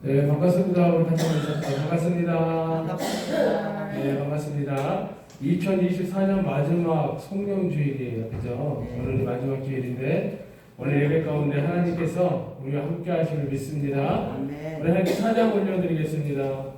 네, 반갑습니다. 우리 같이 오셨다. 반갑습니다. 반갑습니다. 네, 반갑습니다. 2024년 마지막 성령주일이에요. 그죠? 오늘 마지막 주일인데, 오늘 예배 가운데 하나님께서 우리와 함께 하심을 믿습니다. 아멘. 우리 하나님께 찬양 올려드리겠습니다.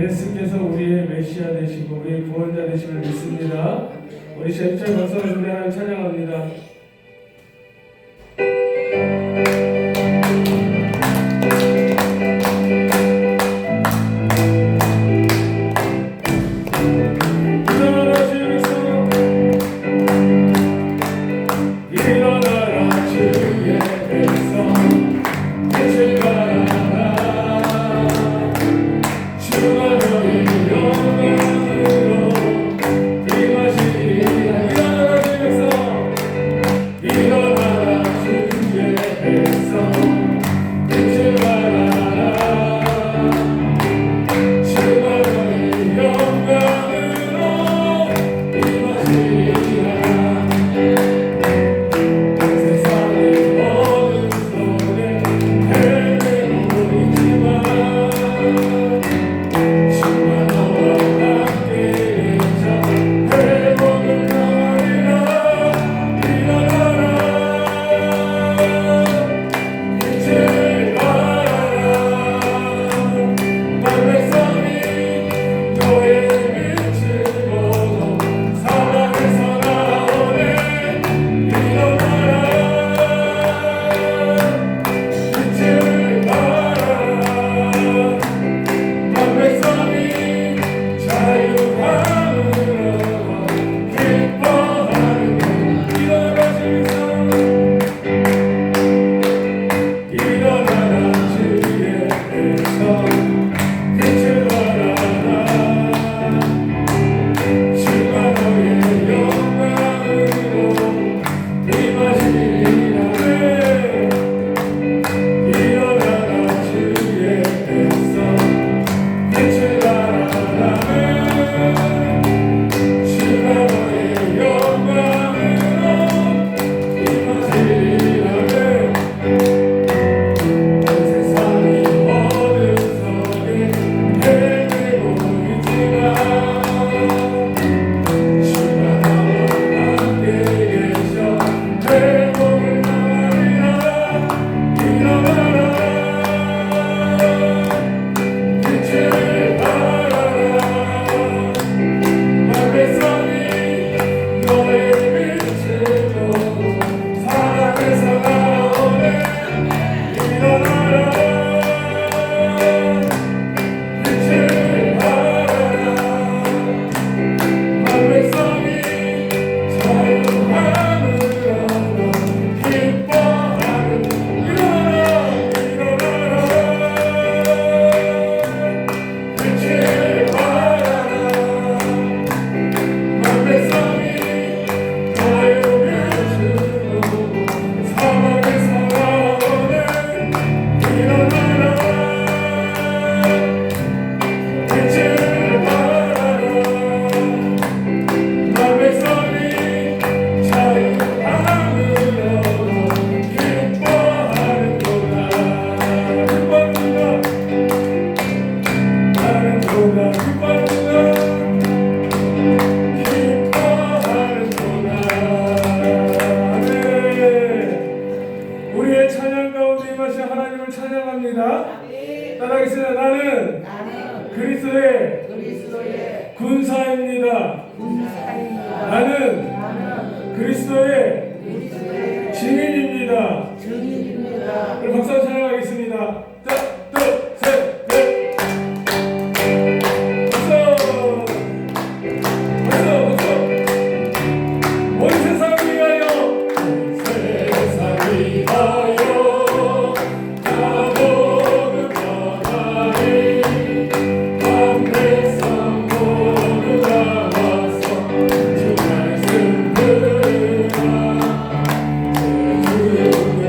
예수께서 우리의 메시아 되시고 우리의 구원자 되심을 믿습니다. 우리 제주철 박수를 준비 하나님 찬양합니다. 고백하겠습니다. 나는 그리스도의 군사입니다. 나는 그리스도의 증인입니다. 우리 박수 찬양하겠습니다. 자, 둘, 셋, 넷. 박수! 박수! 온 세상 위하여! 온 세상 위하여! 나보는 변하리. 한 백성 모두 나와서 주 말씀 들으라. 내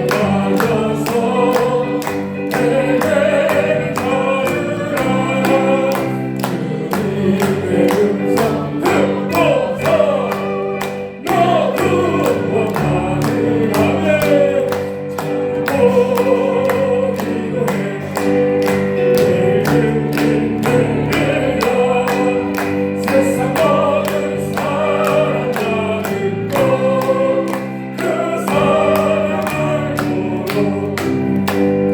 빠져서 내게를 걸으라. 주님의 음성 듣고서 너도 가능하네. 참고 기도해. 내일 힘내라. 세상 모든 사람 다 듣고 그 사랑을 보러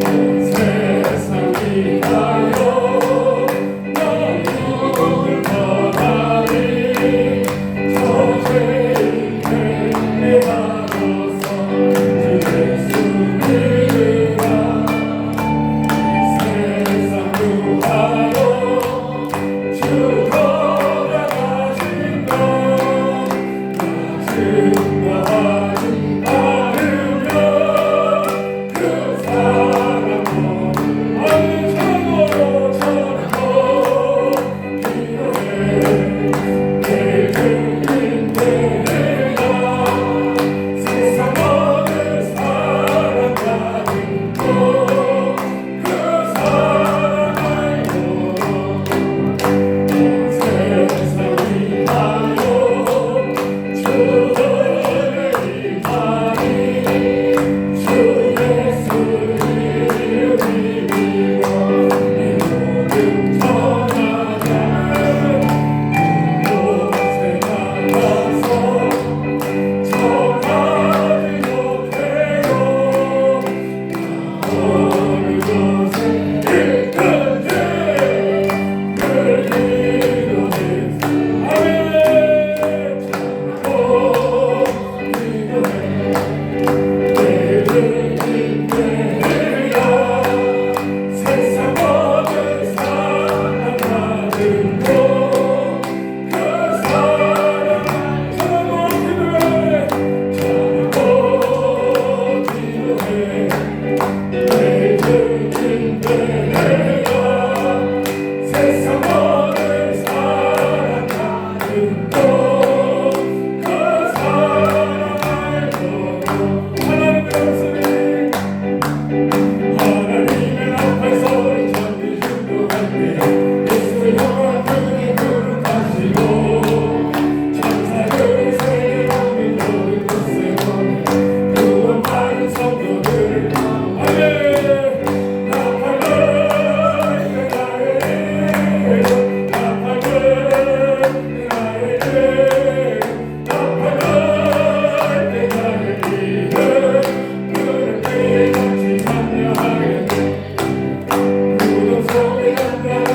온 세상 위하여 너희를 전하리. 저 죄인 회개하소서. 주 예수 믿으라. 이 세상 구하러 주 돌아가신 것 증거하지 않으면 그 사람은 언성으로 전하고 기도해. 내 증인 되리라. 세상 모든 사람 다 듣고 그 사랑을 보러 온 세상 위하여 주를 위하리. 주 예수 이름 믿어 이 모든 전하자는 곳에 나가서 전하지 못해요. 어느 곳에 있든지 늘 기도해. 아멘. 참고 기도해. 내일은 힘내라. 세상 모든 사람 다 듣고 그 사랑을 참고 기도해. 내일은 힘내라. 세상 모든 사람 다 듣고 그 사랑을 보러 하나님의 목소리 하나님의 앞에서 천지 중동할때 예수의 영광 크게 거룩하시고 천사들이 세계 만민 모든 곳에 보내 구원받은 성도들 아멘. 나팔을 나의 나팔을 나의 나팔을 나의 이름 그를 때에 같이 참여하겠네. 무덤 속에 한다는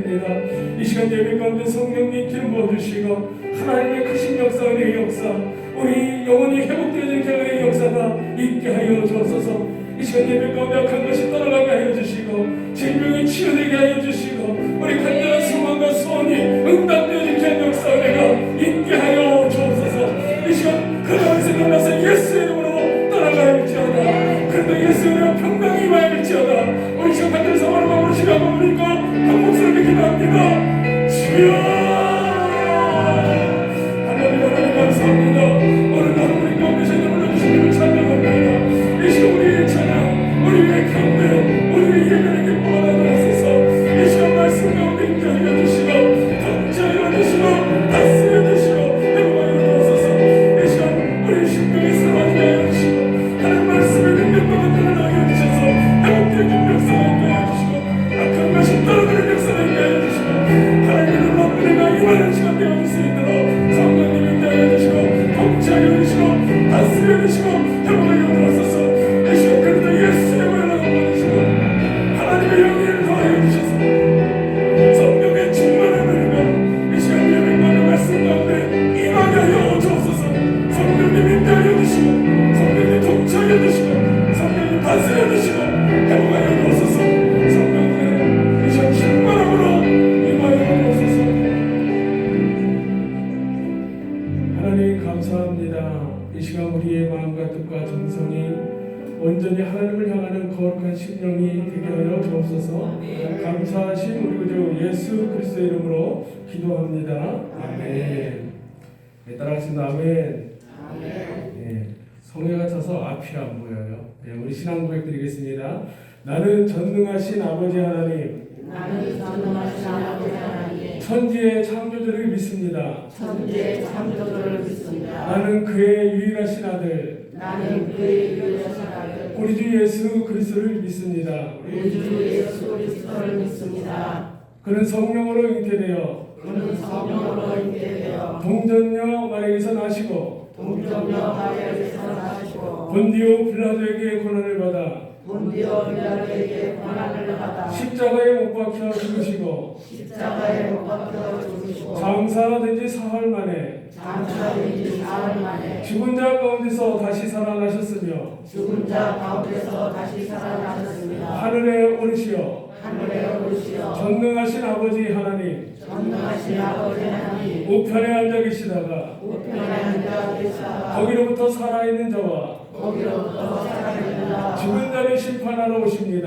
드립니다. 이 시간 예배 가운데 성령님 기름 부어주시고 하나님의 크신 역사, 은혜의 역사, 우리 영혼이 회복되는 은혜의 역사가 있게 하여 주옵소서. 이 시간 예배 가운데 악한 것이 떠나가게 하여 주시고 질병이 치유되게 하여 주시고 우리 간절한 소망과 소원이 응답되는 그 역사, 은혜가 있게 하여 주옵소서. 이 시간 그날을 생각나서 예수의 이름으로 떠나가야할지어다. 그런데 예수의 이름으로 평강이 임하일지어다. 우리 시간 간절한 소망을 마무리 시간 마무리니까 한 목소리를 기도합니다. 주여 감사합니다. 오늘 하루 우리 가운데 주님 불러주시기를 찬양합니다. 이 시간 우리의 찬양, 우리의 경배, 우리의 예배를 기뻐하게 하소서. 이 시간 말씀 가운데 인도하여 주시고 통치하여 주시고 다스려 주시고 회복하여 주소서. 이 시간 우리 심령이 살아나게 하여 주시고 하나님 말씀의 능력과 드러나게 하여 주셔서 회복되는 역사를 하여 주시고 악한 것이 떨어지는 역사를 하여 주시고 하나님의 놀라운 은혜가 임하는 시간 되어 줄 수 있도록 성령님이 통치하여 주시고 다스려 주시고 회복하여 주소서. 이 시간 그리스도 예수의 이름으로 보내시고 하나님의 영예를 더하여 주셔서 성령의 충만한 은혜가 이 시간 예배가운데 말씀 가운데 임하게 하여 주옵소서. 성령님 인도하여 주시고 성령님 통치하여 주시고 성령님 다스려 주시고 회복하여 주옵소서. 성령님 이 시간 충만함으로 임하여 주옵소서. 하나님 감사합니다. 이 시간 우리의 마음과 뜻과 정성이 온전히 하나님을 향하는 거룩한 심령이 되게 하여 주옵소서. 감사하신 우리 구주 예수 그리스도의 이름으로 기도합니다. 아멘. 네, 따라하겠습니다. 아멘. 네, 성회가 차서 앞이 안 보여요. 네, 우리 신앙 고백 드리겠습니다. 나는 전능하신 아버지 하나님, 천지의 창조주를 믿습니다. 나는 그의 유일하신 아들, 우리 주 예수 그리스도를 믿습니다. 그는 성령으로 잉태되어 동정녀 마리아에서 나시고 본디오 빌라도에게 고난을 받아 십자가에 못 박혀 죽으시고 장사된 지 사흘 만에 죽은 자 가운데서 다시 살아나셨으며 하늘에 오르시어 전능하신 아버지 하나님 우편에 앉아 계시다가 거기로부터 살아있는 자와 죽은 자를 심판하러 오십니다.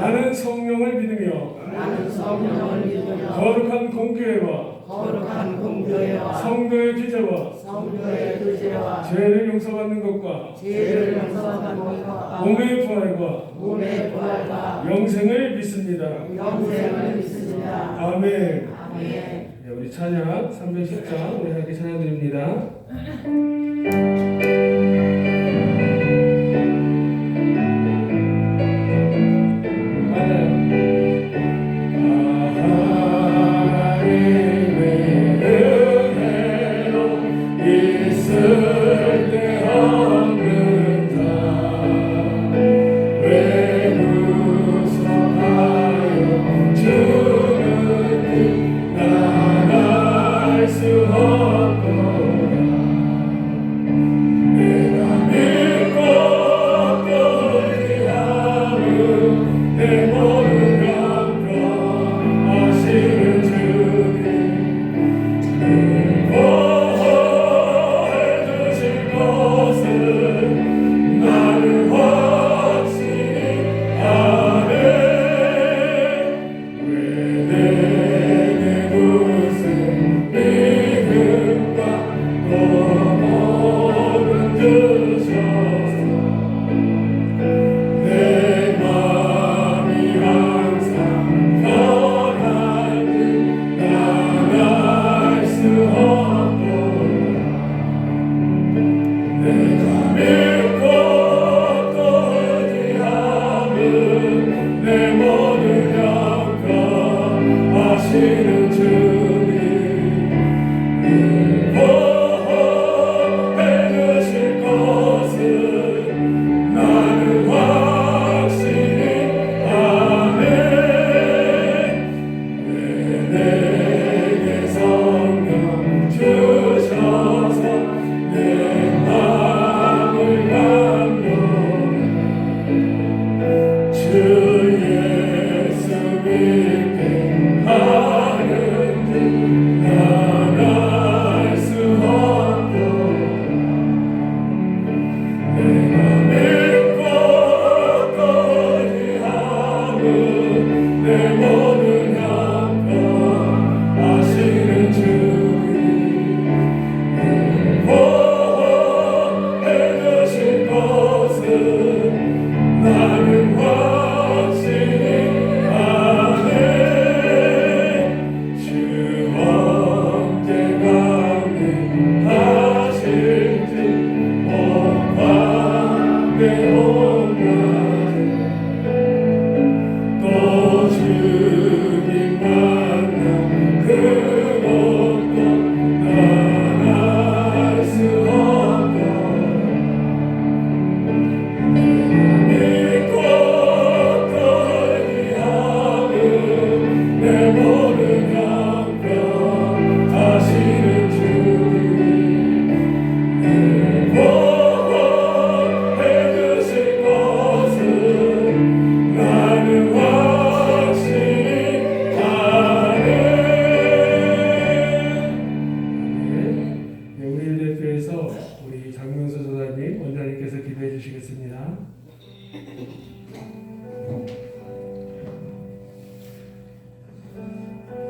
나는 성령을 믿으며 거룩한 공교회와 성도의 규제와 죄를 용서받는 것과 몸의 부활과 영생을 믿습니다. 아멘. 네, 우리 찬양 310장 우리 함께 찬양 드립니다. 수 없고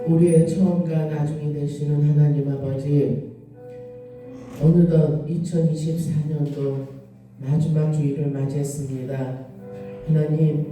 우리의 처음과 나중이 되시는 하나님 아버지, 어느덧 2024년도 마지막 주일을 맞이했습니다. 하나님,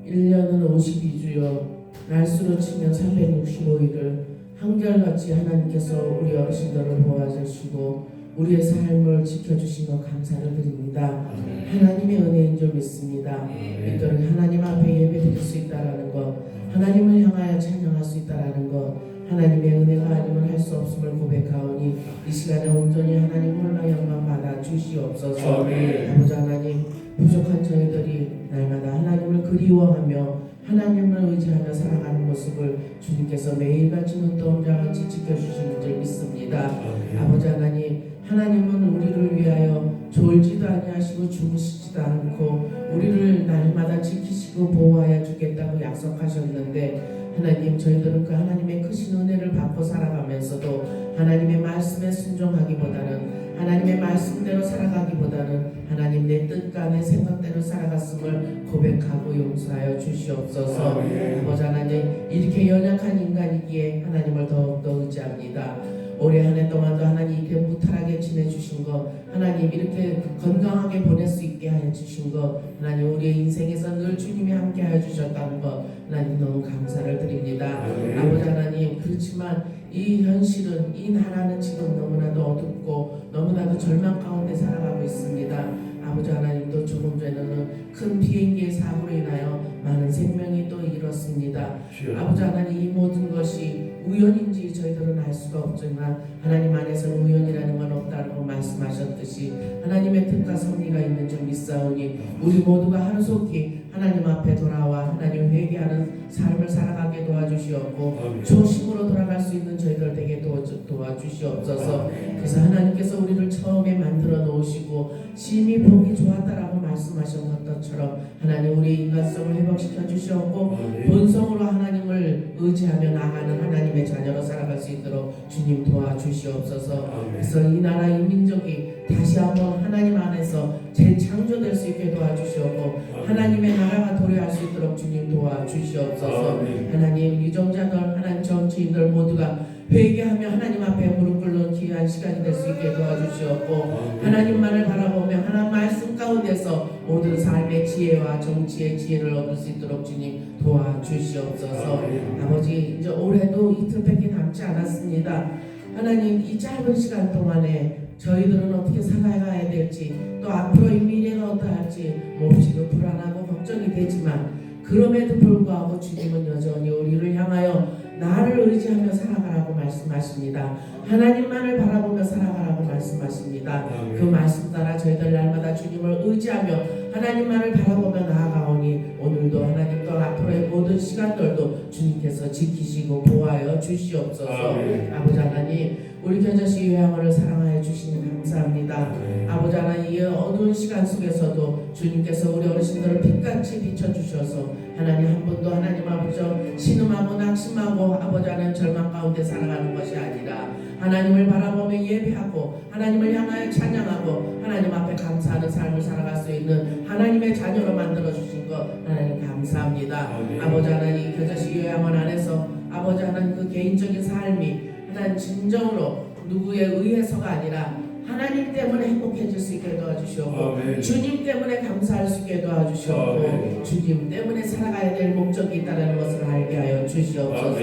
1년은 52주여 날수로 치면 365일을 한결같이 하나님께서 우리 어르신들을 보아주시고 우리의 삶을 지켜주신 것 감사를 드립니다. 하나님의 은혜인 줄 믿습니다. 이토록 하나님 앞에 예배드릴 수 있다라는 것, 하나님을 향하여 찬양할 수 있다라는 것, 하나님의 은혜가 아니면 할 수 없음을 고백하오니 이 시간에 온전히 하나님 홀로 영광 받아 주시옵소서. 아버지 하나님, 부족한 저희들이 날마다 하나님을 그리워하며 하나님을 의지하며 살아가는 모습을 주님께서 매일같이 눈동자같이 지켜주시는 줄 믿습니다. 아버지 하나님, 하나님은 우리를 위하여 졸지도 아니하시고 주무시지도 않고 우리를 날마다 지키시고 보호하여 주겠다고 약속하셨는데, 하나님, 저희들은 그 하나님의 크신 은혜를 받고 살아가면서도 하나님의 말씀에 순종하기보다는, 하나님의 말씀대로 살아가기보다는 하나님 내 뜻과 내 생각대로 살아갔음을 고백하고 용서하여 주시옵소서. 아버지 하나님, 이렇게 연약한 인간이기에 하나님을 더욱더 의지합니다. 올해 한 해 동안도 하나님 이렇게 무탈하게 지내주신 것, 하나님 이렇게 건강하게 보낼 수 있게 하여 주신 것, 하나님 우리의 인생에서 늘 주님이 함께 하여 주셨다는 것, 하나님 너무 감사를 드립니다. 아버지 하나님, 그렇지만 이 현실은, 이 나라는 지금 너무나도 어둡고 너무나도 절망 가운데 살아가고 있습니다. 아버지 하나님도 조금 전에는 큰 비행기의 사고로 인하여 많은 생명이 또 잃었습니다. 아버지 하나님, 이 모든 것이 우연인지 저희들은 알 수가 없지만 하나님 안에서 우연이라는 건 없다고 말씀하셨듯이 하나님의 뜻과 섭리가 있는 줄 믿사오니 우리 모두가 하루속히 하나님 앞에 돌아와 하나님 회개하는 삶을 살아가게 도와주시옵고 초심으로 돌아갈 수 있는 저희들 되게 도와주시옵소서. 그래서 하나님께서 우리를 처음에 만들어 놓으시고 심히 보기 좋았다라고 말씀하신 것처럼 하나님 우리 인간성을 회복시켜 주시옵고 본성으로 하나님을 의지하며 나가는 하나님의 자녀로 살아갈 수 있도록 주님 도와주시옵소서. 그래서 이 나라 이 민족이 다시 한번 하나님 안에서 재창조될 수 있게 도와주시옵고 하나님의 나라가 도래할 수 있도록 주님 도와주시옵소서. 하나님, 유정자들, 하나님 정치인들 모두가 회개하며 하나님 앞에 무릎 꿇는 귀한 시간이 될 수 있게 도와주시옵고 하나님만을 바라보며 하나님 말씀 가운데서 모든 삶의 지혜와 정치의 지혜를 얻을 수 있도록 주님 도와주시옵소서. 아버지, 이제 올해도 이틀밖에 남지 않았습니다. 하나님, 이 짧은 시간 동안에 저희들은 어떻게 살아가야 될지, 또 앞으로의 미래가 어떠할지 몹시도 불안하고 걱정이 되지만 그럼에도 불구하고 주님은 여전히 우리를 향하여 나를 의지하며 살아가라고 말씀하십니다. 하나님만을 바라보며 살아가라고 말씀하십니다. 그 말씀 따라 저희들 날마다 주님을 의지하며 하나님만을 바라보며 나아가오니 오늘도 하나님 또 앞으로의 모든 시간들도 주님께서 지키시고 보호하여 주시옵소서. 아버지 하나님, 우리 겨자씨 요양원을 사랑하여 주시니 감사합니다. 아버지 하나님, 이 어두운 시간 속에서도 주님께서 우리 어르신들을 빛같이 비춰주셔서 하나님 한 분도 하나님 아버지 신음하고 낙심하고 아버지 하나님 절망 가운데 살아가는 것이 아니라 하나님을 바라보며 예배하고 하나님을 향하여 찬양하고 하나님 앞에 감사하는 삶을 살아갈 수 있는 하나님의 자녀로 만들어주신 것 하나님 감사합니다. 아버지 하나님, 겨자씨 요양원 안에서 아버지 하나님 그 개인적인 삶이 하나님 진정으로 누구에 의해서가 아니라 하나님 때문에 행복해질 수 있게 도와주시옵고 주님 때문에 감사할 수 있게 도와주시옵고 주님 때문에 살아가야 될 목적이 있다는 것을 알게 하여 주시옵소서.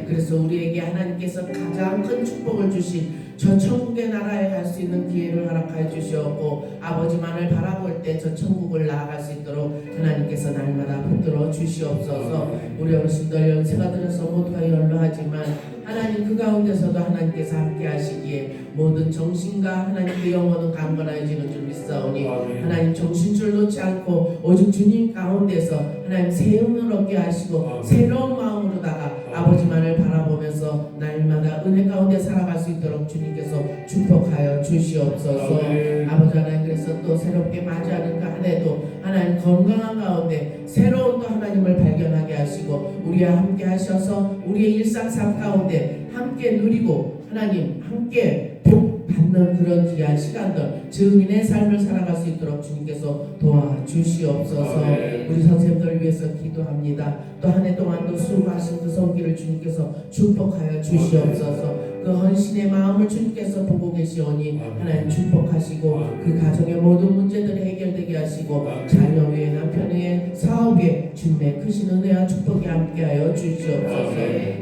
그래서 우리에게 하나님께서 가장 큰 축복을 주신 저 천국의 나라에 갈 수 있는 기회를 허락하여 주시옵고 아버지만을 바라볼 때 저 천국을 나아갈 수 있도록 하나님께서 날마다 붙들어 주시옵소서. 우리 어르신들 연세가 들어서 모두가 연로하지만 하나님 그 가운데서도 하나님께서 함께 하시기에 모든 정신과 하나님의 영혼은 강건해지는 줄 믿사오니 하나님 정신줄 놓지 않고 오직 주님 가운데서 하나님 새 힘을 얻게 하시고 새로운 마음으로다가 아버지만을 바라보면서 날마다 은혜 가운데 살아갈 수 있도록 주님께서 축복하여 주시옵소서. 아버지 하나님, 그래서 또 새롭게 맞이하는 그 한 해도 하나님 건강한 가운데 새로운 또 하나님을 발견하게 하시고 우리와 함께 하셔서 우리의 일상 삶 가운데 함께 누리고 하나님 함께 복 받는 그런 귀한 시간들, 증인의 삶을 살아갈 수 있도록 주님께서 도와주시옵소서. 우리 선생님들을 위해서 기도합니다. 또 한 해 동안도 수고하신 그 손길을 주님께서 축복하여 주시옵소서. 그 헌신의 마음을 주님께서 보고 계시오니 하나님 축복하시고 그 가정의 모든 문제들이 해결되게 하시고 자녀 위에 남편 위에 사업에 주님의 크신 은혜와 축복이 함께하여 주시옵소서.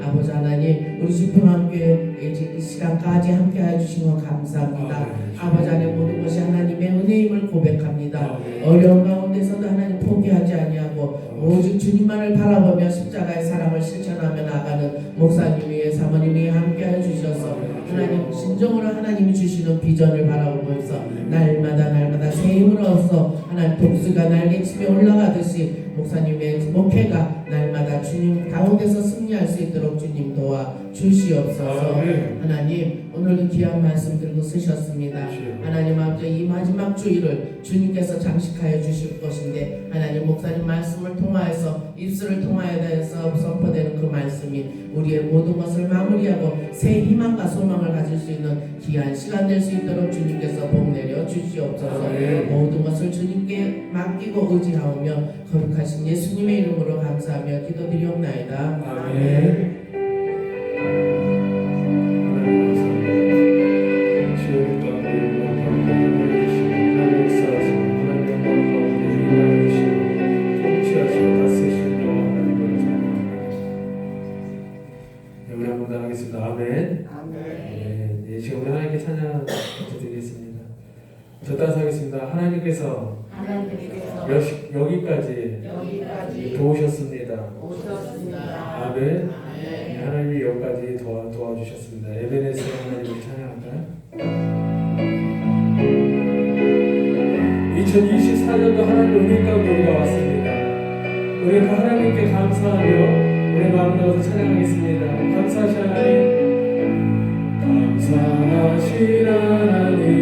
아버지 하나님, 우리 집평함교회 이 시간까지 함께하여 주신 것 감사합니다. 아버지 하나님, 모든 것이 하나님의 은혜임을 고백합니다. 어려운 가운데서도 하나님 포기하지 아니하고 오직 주님만을 바라보며 십자가의 사랑을 실천하며 나가는 목사님이 사모님이 함께하여 주셔서 하나님 진정으로 하나님이 주시는 비전을 바라보면서 날마다 새 힘을 얻어서 하나님 독수가 날개치며 올라가듯이 목사님의 목회가 날마다 주님 가운데서 승리할 수 있도록 주님 도와 주시옵소서. 하나님, 오늘도 귀한 말씀 들고 쓰셨습니다. 하나님 아버지, 이 마지막 주일을 주님께서 장식하여 주실 것인데 하나님 목사님 말씀을 통하여서 입술을 통하여서 선포되는 그 말씀이 우리의 모든 것을 마무리하고 새 희망과 소망을 가질 수 있는 귀한 시간 될 수 있도록 주님께서 복 내려 주시옵소서. 모든 것을 주님께 맡기고 의지하오며 거룩하신 예수님의 이름으로 감사하며 기도드리옵나이다. 아멘. 하나님께서 여기까지 도우셨습니다. 아멘. 하나님이 여기까지 도와주셨습니다. 에베네스 하나님을 찬양할까요? 2024년도 하나님 은혜 가운데 우리가 왔습니다. 우리 그 하나님께 감사하며 우리 마음 넣어서 찬양하겠습니다. 감사하신 하나님, 감사하신 하나님,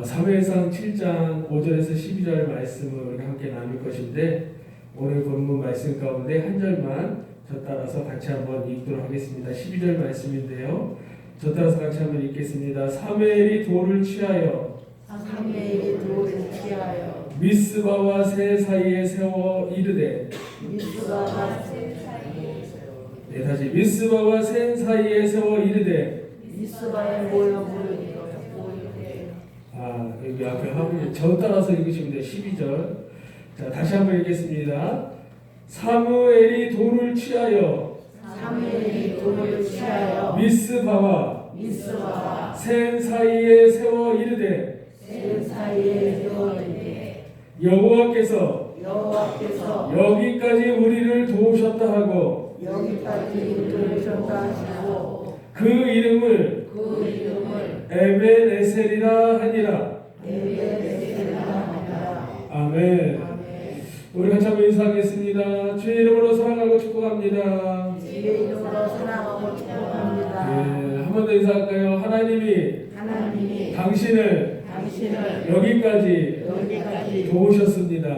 사무엘상 7장 5절에서 12절 말씀을 함께 나눌 것인데 오늘 본문 말씀 가운데 한 절만 저 따라서 같이 한번 읽도록 하겠습니다. 12절 말씀인데요. 저 따라서 같이 한번 읽겠습니다. 사무엘이 돌을 취하여 미스바와 새 사이에 세워 이르되 네, 다시 미스바와 새 사이에 세워 이르되 여기 앞에 하고 저 따라서 읽으시면 돼요. 12절. 자, 다시 한번 읽겠습니다. 사무엘이 돌을 취하여 미스바와 새 사이에 세워 이르되 여호와께서 여기까지 우리를 도우셨다 하고 그 이름을 에벤에셀이라 하니라. 아멘. 우리 같이 한번 인사하겠습니다. 주의 이름으로 사랑하고 축복합니다. 네, 한 번 더 인사할까요? 하나님이 당신을 여기까지 도우셨습니다.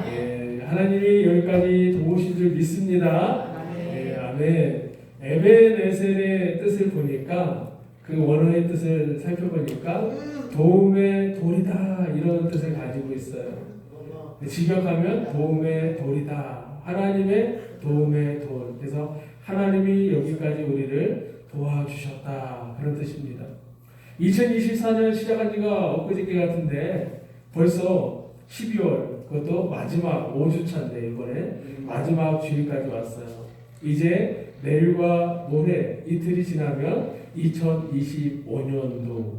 네, 하나님이 여기까지 도우신 줄 믿습니다. 네, 아멘. 에벤에셀의 뜻을 보니까 그 원어의 뜻을 살펴보니까 도움의 돌이다 이런 뜻을 가지고 있어요. 직역하면 도움의 돌이다. 하나님의 도움의 돌. 그래서 하나님이 여기까지 우리를 도와주셨다. 그런 뜻입니다. 2024년 시작한 지가 엊그저께 같은데 벌써 12월 그것도 마지막 5주차인데 이번에 마지막 주일까지 왔어요. 이제 내일과 모레 이틀이 지나면 2025년도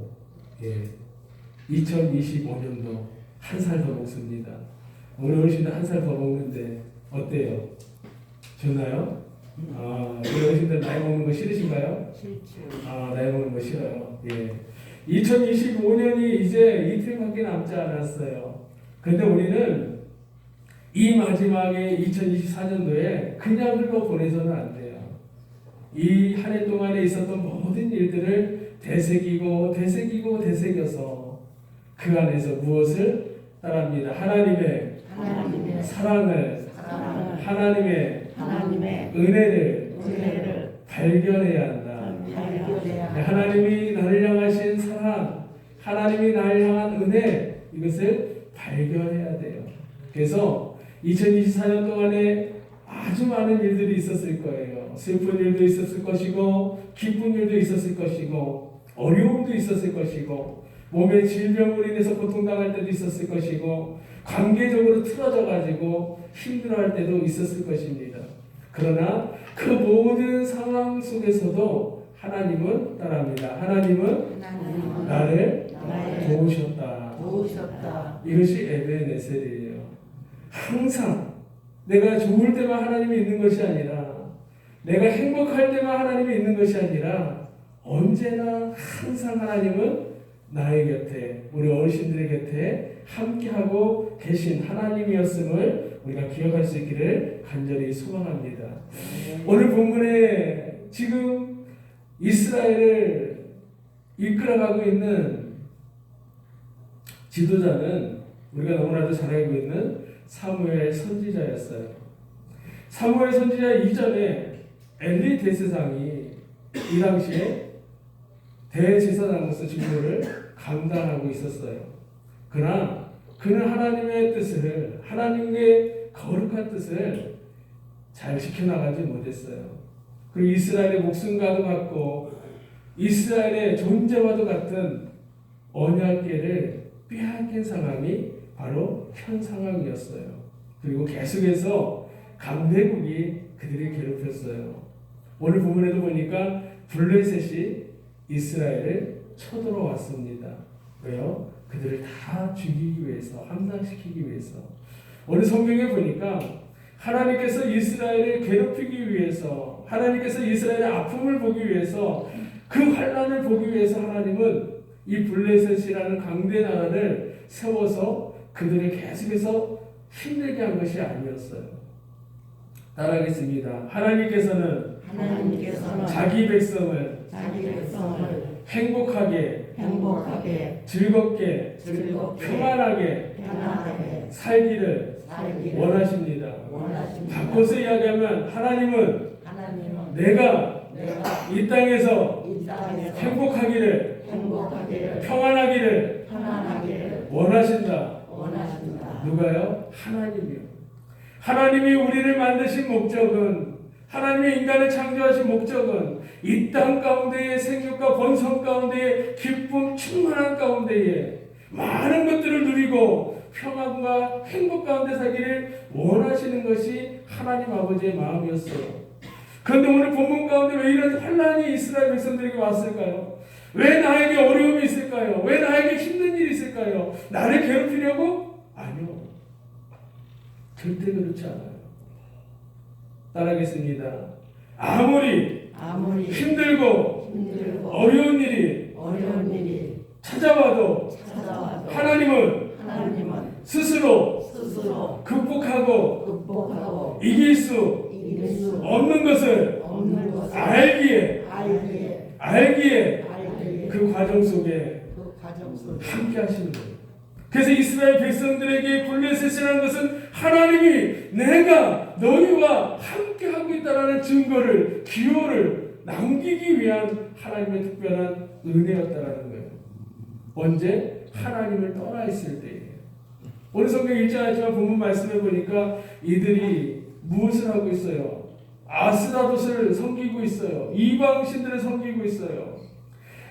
2025년도 한 살 더 먹습니다. 우리 어르신들 한 살 더 먹는데 어때요? 좋나요? 우리 어르신들 나이 먹는 거 싫으신가요? 나이 먹는 거 싫어요. 2025년이 이제 이틀밖에 남지 않았어요. 근데 우리는 이 마지막에 2024년도에 그냥 흘러보내서는 안 돼요. 이 한 해 동안에 있었던 모든 일들을 되새겨서 그 안에서 무엇을 따라합니다. 하나님의 사랑을, 하나님의 은혜를 발견해야 한다. 하나님이 나를 향하신 사랑, 하나님이 나를 향한 은혜, 이것을 발견해야 돼요. 그래서 2024년 동안에 아주 많은 일들이 있었을 거예요. 슬픈 일도 있었을 것이고, 기쁜 일도 있었을 것이고, 어려움도 있었을 것이고, 몸의 질병으로 인해서 고통당할 때도 있었을 것이고, 관계적으로 틀어져가지고 힘들어할 때도 있었을 것입니다. 그러나 그 모든 상황 속에서도 하나님은 따라합니다. 하나님은 나를 도우셨다. 이것이 에벤에셀이에요. 항상 내가 좋을 때만 하나님이 있는 것이 아니라, 내가 행복할 때만 하나님이 있는 것이 아니라, 언제나 항상 하나님은 나의 곁에, 우리 어르신들의 곁에 함께하고 계신 하나님이었음을 우리가 기억할 수 있기를 간절히 소망합니다. 오늘 본문에 지금 이스라엘을 이끌어가고 있는 지도자는 우리가 너무나도 잘 알고 있는 사무엘 선지자였어요. 사무엘 선지자 이전에 엘리 대제사장이 이 당시에 대제사장으로서 직무를 감당하고 있었어요. 그러나 그는 하나님의 뜻을, 하나님의 거룩한 뜻을 잘 지켜나가지 못했어요. 그리고 이스라엘의 목숨과도 같고 이스라엘의 존재와도 같은 언약궤를 빼앗긴 상황이 바로 현 상황이었어요. 그리고 계속해서 강대국이 그들을 괴롭혔어요. 오늘 본문에도 보니까 블레셋이 이스라엘을 쳐들어왔습니다. 왜요? 그들을 다 죽이기 위해서, 함상시키기 위해서. 오늘 성경에 보니까 하나님께서 이스라엘을 괴롭히기 위해서, 하나님께서 이스라엘의 아픔을 보기 위해서, 그 환난을 보기 위해서 하나님은 이 블레셋이라는 강대 나라를 세워서 그들을 계속해서 힘들게 한 것이 아니었어요. 따라하겠습니다. 하나님께서는 자기 백성을 행복하게, 즐겁게, 평안하게 살기를 살기를 원하십니다. 원하십니다. 바꿔서 이야기하면 하나님은 하나님은 내가 내가 이 땅에서 이 땅에서 행복하기를, 행복하기를 평안하기를 편안하기를 원하신다. 원하신다. 누가요? 하나님이요. 하나님이 우리를 만드신 목적은, 하나님이 인간을 창조하신 목적은 이 땅 가운데의 생육과 번성 가운데의 기쁨 충만한 가운데에 많은 것들을 누리고 평안과 행복 가운데 살기를 원하시는 것이 하나님 아버지의 마음이었어요. 그런데 오늘 본문 가운데 왜 이런 환난이 이스라엘 백성들에게 왔을까요? 왜 나에게 어려움이 있을까요? 왜 나에게 힘든 일이 있을까요? 나를 괴롭히려고? 아니요. 절대 그렇지 않아요. 따라하겠습니다. 아무리 힘들고 어려운 일이 찾아와도 하나님은 스스로 극복하고 이길 수 없는 것을 알기에 그 과정 속에 함께 하시는 거예요. 그래서 이스라엘 백성들에게 블레셋이라는 것은 하나님이 내가 너희와 함께 하고 있다는 증거를, 기호를 남기기 위한 하나님의 특별한 은혜였다라는 거예요. 언제? 하나님을 떠나 있을 때예요. 오늘 성경 읽지 않았지만 본문 말씀해 보니까 이들이 무엇을 하고 있어요? 아스라롯을 섬기고 있어요. 이방 신들을 섬기고 있어요.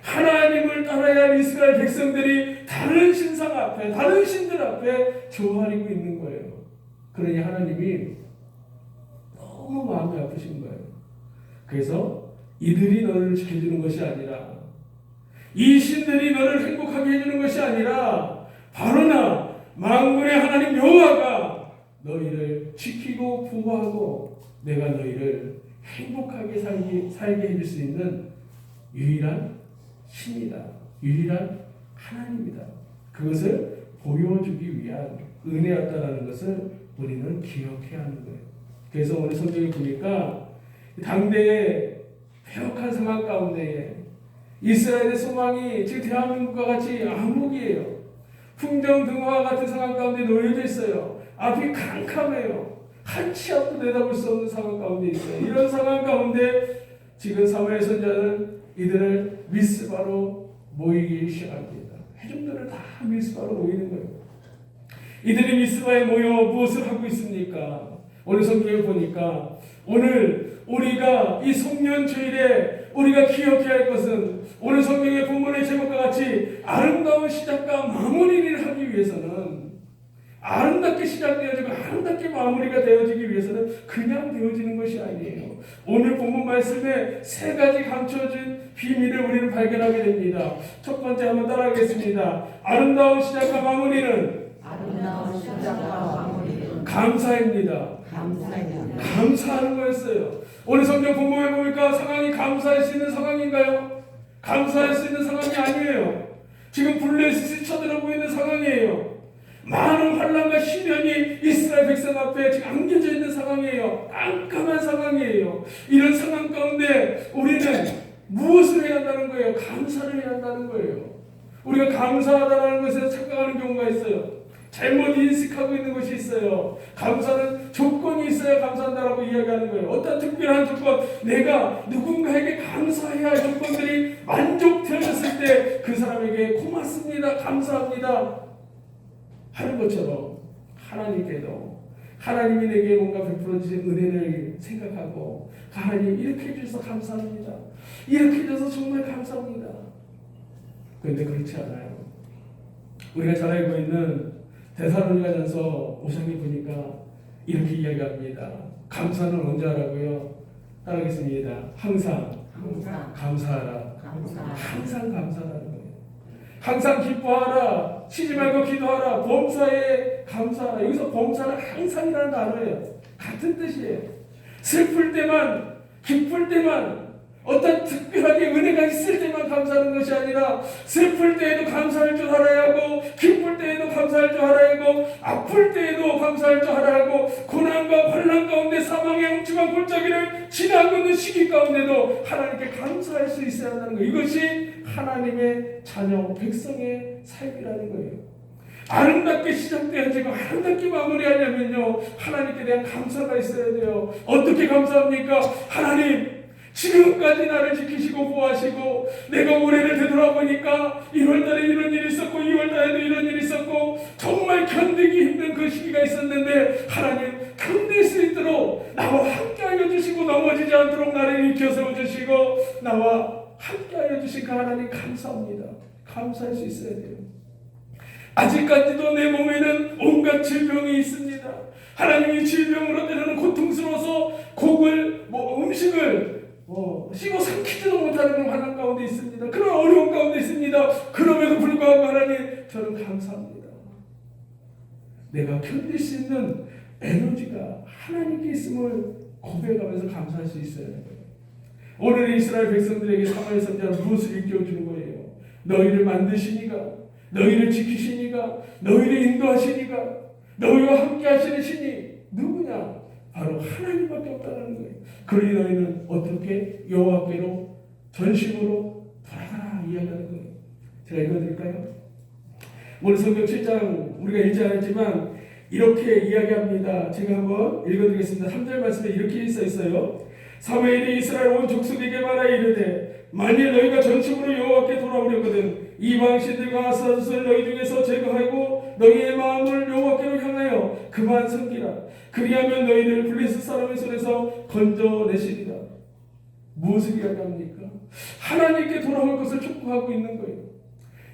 하나님을 따라야 할 이스라엘 백성들이 다른 신상 앞에, 다른 신들 앞에 조아리고 있는 거예요. 그러니 하나님이 너무 마음이 아프신 거예요. 그래서 이들이 너를 지켜주는 것이 아니라, 이 신들이 너를 행복하게 해주는 것이 아니라, 바로 나 만군의 하나님 여호와가 너희를 지키고 보호하고 내가 너희를 행복하게 살게 해줄 수 있는 유일한 신이다. 유일한 하나님이다. 그것을 보여주기 위한 은혜였다라는 것을 우리는 기억해야 하는 거예요. 그래서 오늘 성경에 보니까 당대의 폐역한 상황 가운데에 이스라엘의 소망이 지금 대한민국과 같이 암흑이에요. 풍정등화 같은 상황 가운데 놓여져 있어요. 앞이 캄캄해요. 한치 앞도 내다볼 수 없는 상황 가운데 있어요. 이런 상황 가운데 지금 사무엘 선지자는 이들을 미스바로 모이기 시작합니다. 회중들을 다 미스바로 모이는 거예요. 이들이 미스바에 모여 무엇을 하고 있습니까? 오늘 성경에 보니까 오늘 우리가 이 송년주일에 우리가 기억해야 할 것은 오늘 성경의 본문의 제목과 같이 아름다운 시작과 마무리를 하기 위해서는, 아름답게 시작되어지고 아름답게 마무리가 되어지기 위해서는 그냥 되어지는 것이 아니에요. 오늘 본문 말씀에 세 가지 감춰진 비밀을 우리는 발견하게 됩니다. 첫 번째 한번 따라하겠습니다. 아름다운 시작과 마무리는 감사입니다. 감사하는 거였어요. 오늘 성경 본문에 보니까 상황이 감사할 수 있는 상황인가요? 감사할 수 있는 상황이 아니에요. 지금 블레셋이 쳐들어오고 있는 상황이에요. 많은 환난과 시련이 이스라엘 백성 앞에 지금 안겨져 있는 상황이에요. 깜깜한 상황이에요. 이런 상황 가운데 우리는 무엇을 해야 한다는 거예요? 감사를 해야 한다는 거예요. 우리가 감사하다는 것에 착각하는 경우가 있어요. 잘못 인식하고 있는 것이 있어요. 감사는 조건이 있어야 감사한다라고 이야기하는 거예요. 어떤 특별한 조건, 내가 누군가에게 감사해야 할 조건들이 만족되어졌을 때 그 사람에게 고맙습니다, 감사합니다 하는 것처럼 하나님께도 하나님이 내게 뭔가 베풀어 주신 은혜를 생각하고, 하나님 이렇게 해주셔서 감사합니다, 이렇게 해줘서 정말 감사합니다. 그런데 그렇지 않아요. 우리가 잘 알고 있는 데살로니가전서 5장에 보니까 이렇게 이야기합니다. 감사는 언제 하라고요? 따라하겠습니다. 항상 감사하라. 항상 감사하라는 거예요. 항상 기뻐하라. 쉬지 말고 기도하라. 범사에 감사하라. 여기서 범사는 항상이라는 단어예요. 같은 뜻이에요. 슬플 때만, 기쁠 때만, 어떤 특별하게 은혜가 있을 때만 감사하는 것이 아니라 슬플 때에도 감사할 줄 알아야 하고, 기쁠 때에도 감사할 줄 알아야 하고, 아플 때에도 감사할 줄 알아야 하고, 고난과 환난 가운데 사망의 훔침한 골짜기를 지나고 있는 시기 가운데도 하나님께 감사할 수 있어야 한다는 거예요. 이것이 하나님의 자녀, 백성의 삶이라는 거예요. 아름답게 시작되어지고 아름답게 마무리하려면요, 하나님께 대한 감사가 있어야 돼요. 어떻게 감사합니까? 하나님, 지금까지 나를 지키시고 보호하시고, 내가 올해를 되돌아보니까 1월달에 이런 일이 있었고 2월달에도 이런 일이 있었고 정말 견디기 힘든 그 시기가 있었는데, 하나님 견딜 수 있도록 나와 함께하여 주시고 넘어지지 않도록 나를 일으켜 세워주시고 나와 함께하여 주신 그 하나님 감사합니다. 감사할 수 있어야 돼요. 아직까지도 내 몸에는 온갖 질병이 있습니다. 하나님이 질병으로 때로는 고통스러워서 음식을 씹어 삼키지도 못하는 그런 환난 가운데 있습니다. 그런 어려운 가운데 있습니다. 그럼에도 불구하고 하나님, 저는 감사합니다. 내가 견딜 수 있는 에너지가 하나님께 있음을 고백하면서 감사할 수 있어요. 오늘 이스라엘 백성들에게 사마리 선지자는 무엇을 일깨워주는 거예요? 너희를 만드시니가, 너희를 지키시니가, 너희를 인도하시니가, 너희와 함께 하시는 신이 누구냐? 바로 하나님밖에 없다는 거예요. 그러니 너희는 어떻게 여호와께로 전심으로 돌아가라 이야기하는 거예요. 제가 읽어드릴까요? 오늘 성경 7장 우리가 읽지 않았지만 이렇게 이야기합니다. 제가 한번 읽어드리겠습니다. 3절 말씀에 이렇게 써 있어요. 사무엘이 이스라엘 온 족속에게 말하여 이르되, 만일 너희가 전심으로 여호와께 돌아오려거든 이방 신들과 아스타롯을 너희 중에서 제거하고 너희의 마음을 여호와께로 향하여 그만 섬기라. 그리하면 너희를 블레셋 사람의 손에서 건져내시리라. 무엇을 이야기합니까? 하나님께 돌아올 것을 촉구하고 있는 거예요.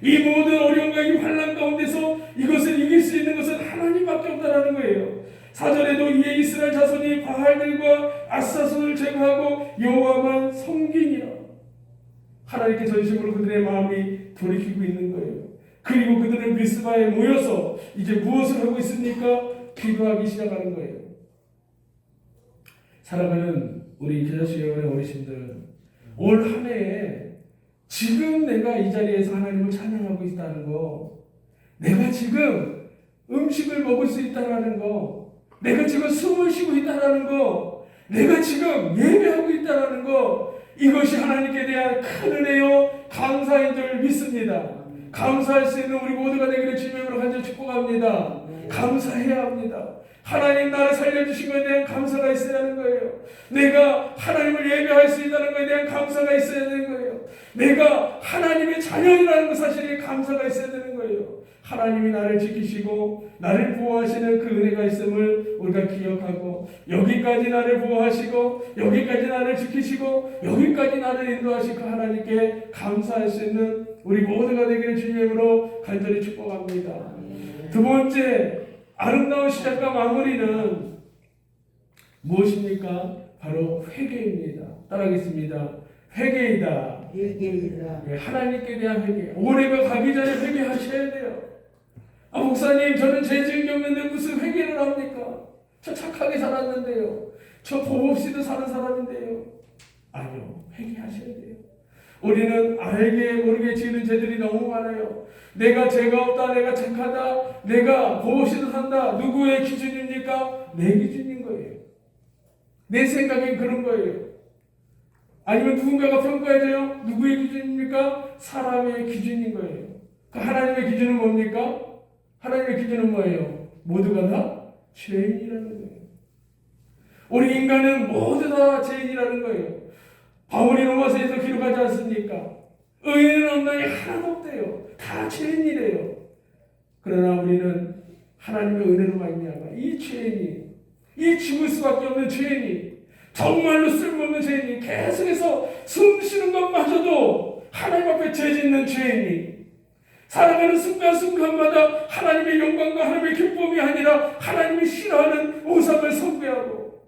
이 모든 어려움과 이 환난 가운데서 이것을 이길 수 있는 것은 하나님밖에 없다라는 거예요. 4절에도 이에 이스라엘 자손이 바알들과 아스타롯을 제거하고 여호와만 섬기니라. 하나님께 전심으로 그들의 마음이 돌이키고 있는 거예요. 그리고 그들은 미스바에 모여서 이제 무엇을 하고 있습니까? 기도하기 시작하는 거예요. 사랑하는 우리 교자수요원의 어르신들, 올 한 해에 지금 내가 이 자리에서 하나님을 찬양하고 있다는 거, 내가 지금 음식을 먹을 수 있다는 거, 내가 지금 숨을 쉬고 있다는 거, 내가 지금 예배하고 있다는 거, 이것이 하나님께 대한 큰 은혜요 감사인 줄 믿습니다. 감사할 수 있는 우리 모두가 되기를 주님으로 간절히 축복합니다. 감사해야 합니다. 하나님 나를 살려주신 것에 대한 감사가 있어야 하는 거예요. 내가 하나님을 예배할 수 있다는 것에 대한 감사가 있어야 되는 거예요. 내가 하나님의 자녀이라는 것 사실에 감사가 있어야 되는 거예요. 하나님이 나를 지키시고 나를 보호하시는 그 은혜가 있음을 우리가 기억하고, 여기까지 나를 보호하시고 여기까지 나를 지키시고 여기까지 나를 인도하신 그 하나님께 감사할 수 있는 우리 모두가 되기를 주님으로 간절히 축복합니다. 두 번째, 아름다운 시작과 마무리는 무엇입니까? 바로 회개입니다. 따라하겠습니다. 회개이다. 하나님께 대한 회개. 올해가 가기 전에 회개하셔야 돼요. 목사님, 저는 죄 지은 게 없는데 무슨 회개를 합니까? 저 착하게 살았는데요. 저 법 없이도 사는 사람인데요. 아니요, 회개하셔야 돼요. 우리는 알게 모르게 지는 죄들이 너무 많아요. 내가 죄가 없다, 내가 착하다, 내가 법 없이도 산다. 누구의 기준입니까? 내 기준인 거예요. 내 생각엔 그런 거예요. 아니면 누군가가 평가해줘요? 누구의 기준입니까? 사람의 기준인 거예요. 그 하나님의 기준은 뭡니까? 하나님의 기준은 뭐예요? 모두가 다 죄인이라는 거예요. 우리 인간은 모두 다 죄인이라는 거예요. 바울이 로마서에서 기록하지 않습니까? 의인은 없나니 하나도 없대요. 다 죄인이래요. 그러나 우리는 하나님의 은혜로 말미암아 이 죄인이, 이 죽을 수밖에 없는 죄인이, 정말로 쓸모없는 죄인이, 계속해서 숨 쉬는 것마저도 하나님 앞에 죄 짓는 죄인이, 살아가는 순간순간마다 하나님의 영광과 하나님의 기쁨이 아니라 하나님이 싫어하는 우상을 숭배하고,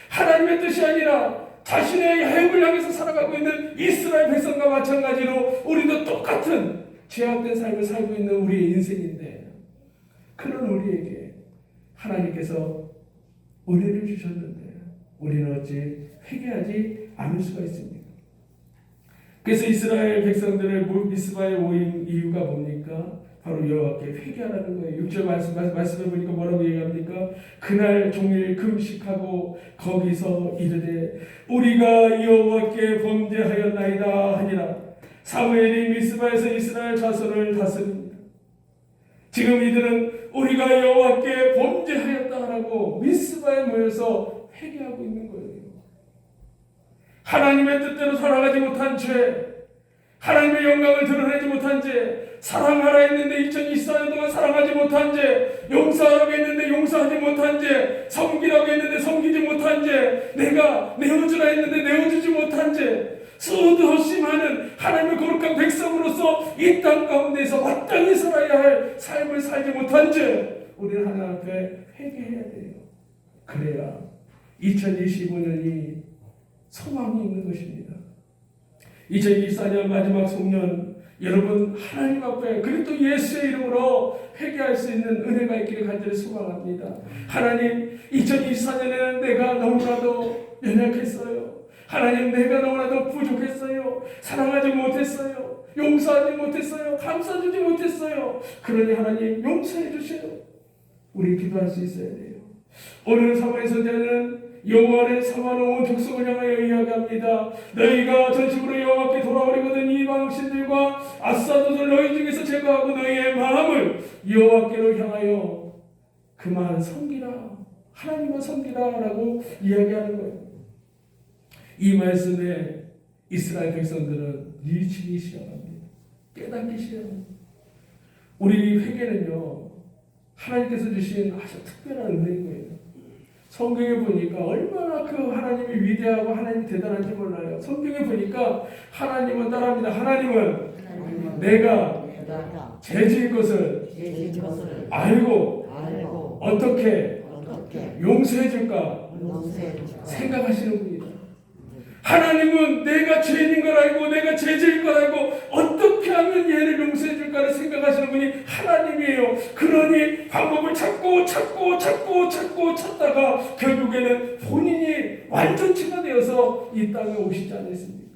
하나님의 뜻이 아니라 자신의 해역을 향해서 살아가고 있는 이스라엘 백성과 마찬가지로 우리도 똑같은 죄악된 삶을 살고 있는 우리의 인생인데, 그런 우리에게 하나님께서 은혜를 주셨는데 우리는 어찌 회개하지 않을 수가 있습니까? 그래서 이스라엘 백성들을 미스바에 모인 이유가 뭡니까? 바로 여호와께 회개하라는 거예요. 6절 말씀해 보니까 뭐라고 얘기합니까? 그날 종일 금식하고 거기서 이르되 우리가 여호와께 범죄하였나이다 하니라. 사무엘이 미스바에서 이스라엘 자손을 다스립니다. 지금 이들은 우리가 여호와께 범죄하였다라고 미스바에 모여서 회개하고 있는 거예요. 하나님의 뜻대로 살아가지 못한 죄, 하나님의 영광을 드러내지 못한 죄, 사랑하라 했는데 2024년 동안 사랑하지 못한 죄, 용서하라고 했는데 용서하지 못한 죄, 섬기라고 했는데 섬기지 못한 죄, 내가 내어주라 했는데 내어주지 못한 죄, 수도 없이 많은 하나님의 거룩한 백성으로서 이 땅 가운데서 마땅히 살아야 할 삶을 살지 못한 죄, 우리는 하나님 앞에 회개해야 돼요. 그래야 2025년이 소망이 있는 것입니다. 2024년 마지막 송년, 여러분 하나님 앞에 그리스도 예수의 이름으로 회개할 수 있는 은혜가 있기를 간절히 소망합니다. 하나님, 2024년에는 내가 너무나도 연약했어요. 하나님, 내가 너무나도 부족했어요. 사랑하지 못했어요. 용서하지 못했어요. 감싸주지 못했어요. 그러니 하나님 용서해 주세요. 우리 기도할 수 있어야 돼요. 오늘 사마리 선지자는 여호와를 사모하는 온 족속을 향하여 이야기합니다. 너희가 전심으로 여호와께 돌아오려거든 이방 신들과 아사도들 너희 중에서 제거하고 너희의 마음을 여호와께로 향하여 그만 섬기라. 하나님만 섬기라라고 이야기하는 거예요. 이 말씀에 이스라엘 백성들은 미치기 시작합니다. 깨닫기 시작합니다. 우리 회개는요, 하나님께서 주신 아주 특별한 은혜인 거예요. 성경에 보니까 얼마나 그 하나님이 위대하고 하나님이 대단한지 몰라요. 성경에 보니까 하나님은 따라합니다. 하나님은 내가 죄질 것을 알고 어떻게 용서해 줄까 생각하시는 분이다. 하나님은 내가 죄인인 걸 알고 내가 죄질 걸 알고 어떻게 하면 얘를 용서해 줄까를 생각하시는 분이 하나님이에요. 그러니 방법을 찾다가 결국에는 본인이 완전체가 되어서 이 땅에 오시지 않았습니까?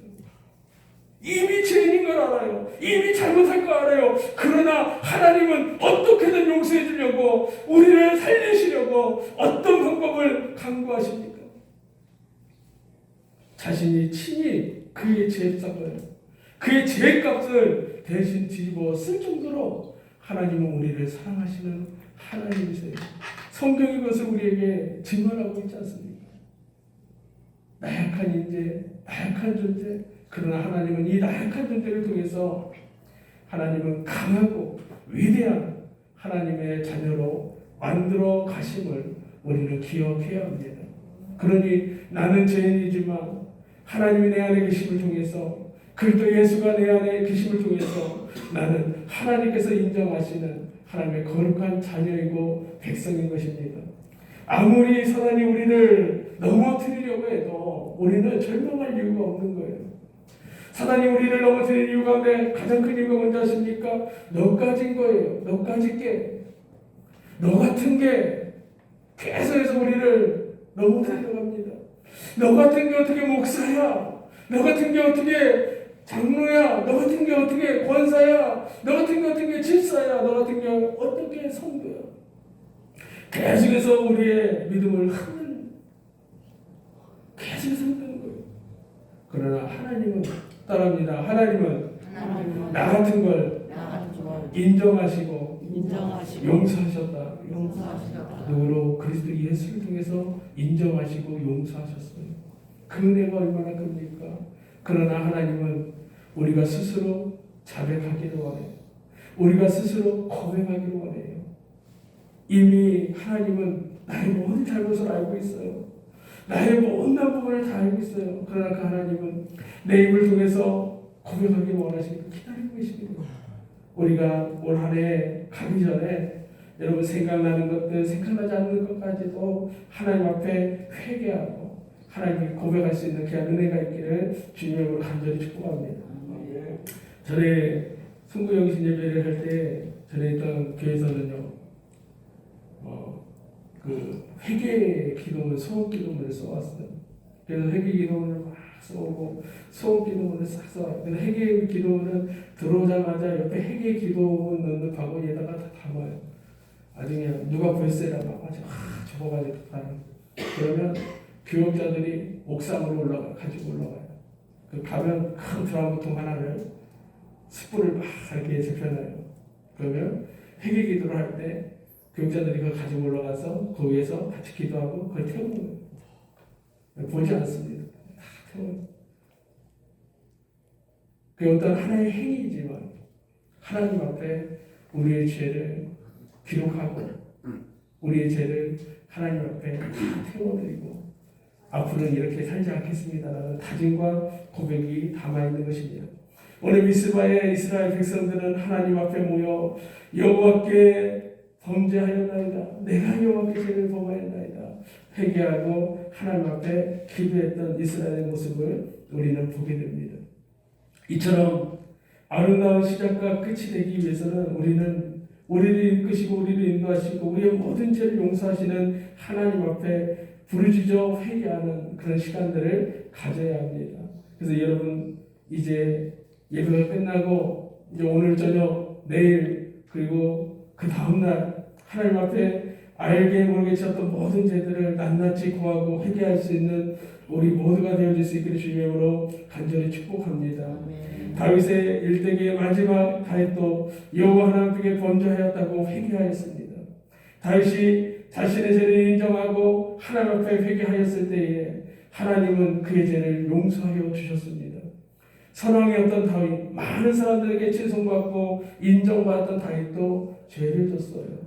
이미 죄인인 걸 알아요. 이미 잘못할 걸 알아요. 그러나 하나님은 어떻게든 용서해 주려고 우리를 살리시려고 어떤 방법을 강구하십니까? 자신이 친히 그의 죄값을, 그의 죄값을 대신 뒤집어 쓸 정도로 하나님은 우리를 사랑하시는 하나님이세요. 성경이 그것을 우리에게 증언하고 있지 않습니까? 나약한 인재, 나약한 존재. 그러나 하나님은 이 나약한 존재를 통해서 하나님은 강하고 위대한 하나님의 자녀로 만들어 가심을 우리는 기억해야 합니다. 그러니 나는 죄인이지만 하나님이 내 안에 계심을 통해서 그리스도 예수가 내 안에 계심을 통해서 나는 하나님께서 인정하시는 하나님의 거룩한 자녀이고 백성인 것입니다. 아무리 사단이 우리를 넘어뜨리려고 해도 우리는 절망할 이유가 없는 거예요. 사단이 우리를 넘어뜨릴 이유 가운데 가장 큰 이유가 뭔지 아십니까? 너까진 거예요. 너까진 게, 너 같은 게 계속해서 우리를 넘어뜨리려고 합니다. 너 같은 게 어떻게 목사야? 너 같은 게 어떻게 장로야? 너 같은 게 어떻게 권사야? 너 같은 게 어떻게 집사야? 너 같은 게 어떻게 성도야? 계속해서 우리의 믿음을 계속해서 흔드는 거예요. 그러나 하나님은 따라합니다. 하나님은 나 같은 걸 인정하시고 용서하셨다. 누구로? 그리스도 예수를 통해서 인정하시고 용서하셨어요. 그 은혜가 얼마나 큽니까? 그러나 하나님은 우리가 스스로 자백하기를 원해요. 우리가 스스로 고백하기를 원해요. 이미 하나님은 나의 모든 잘못을 알고 있어요. 나의 못난 부분을 다 알고 있어요. 그러나 그 하나님은 내 입을 통해서 고백하기를 원하시고 기다리고 계십니다. 우리가 올 한 해 가기 전에 여러분 생각나는 것들, 생각나지 않는 것까지도 하나님 앞에 회개하고 하나님께 고백할 수 있는 귀한 은혜가 있기를 주님으로 간절히 축복합니다. 전에 순구영신 예배를 할 때 전에 있던 교회에서는요, 그 회개 기도문, 소원 기도문을 써왔어요. 그래서 회개 기도문을 막 써오고 소원 기도문을 싹 써와요. 근데 회개 기도문은 들어오자마자 옆에 회개 기도문 넣는 바구니에다가 다 담아요. 나중에 누가 볼세라고 아주 접어가지고 가는. 그러면 교역자들이 옥상으로 가지고 올라가요. 그 가면 큰 드라무통 하나를 숯불을 막 이렇게 접혀놔요. 그러면 회개 기도를 할 때 교육자들이 그걸 가지고 올라가서 그 위에서 같이 기도하고 그걸 태우는 거예요. 보지 않습니다. 다 태우는 거예요. 그 어떤 하나의 행위이지만 하나님 앞에 우리의 죄를 기록하고 우리의 죄를 하나님 앞에 다 태워드리고 앞으로는 이렇게 살지 않겠습니다라는 다짐과 고백이 담아있는 것입니다. 오늘 미스바의 이스라엘 백성들은 하나님 앞에 모여 여호와께 범죄하였나이다. 내가 여호와께 죄를 범하였나이다. 회개하고 하나님 앞에 기도했던 이스라엘의 모습을 우리는 보게 됩니다. 이처럼 아름다운 시작과 끝이 되기 위해서는 우리는 우리를 이끄시고 우리를 인도하시고 우리의 모든 죄를 용서하시는 하나님 앞에 부르짖어 회개하는 그런 시간들을 가져야 합니다. 그래서 여러분 이제 예배가 끝나고 이제 오늘 저녁 내일 그리고 그 다음날 하나님 앞에 알게 모르게 지었던 모든 죄들을 낱낱이 구하고 회개할 수 있는 우리 모두가 되어질 수 있기를 주님으로 간절히 축복합니다. 다윗의 일대기의 마지막 다윗도 여호와 하나님께 범죄하였다고 회개하였습니다. 다윗이 자신의 죄를 인정하고 하나님 앞에 회개하였을 때에 하나님은 그의 죄를 용서하여 주셨습니다. 선왕이었던 다윗, 많은 사람들에게 칭송받고 인정받았던 다윗도 죄를 졌어요.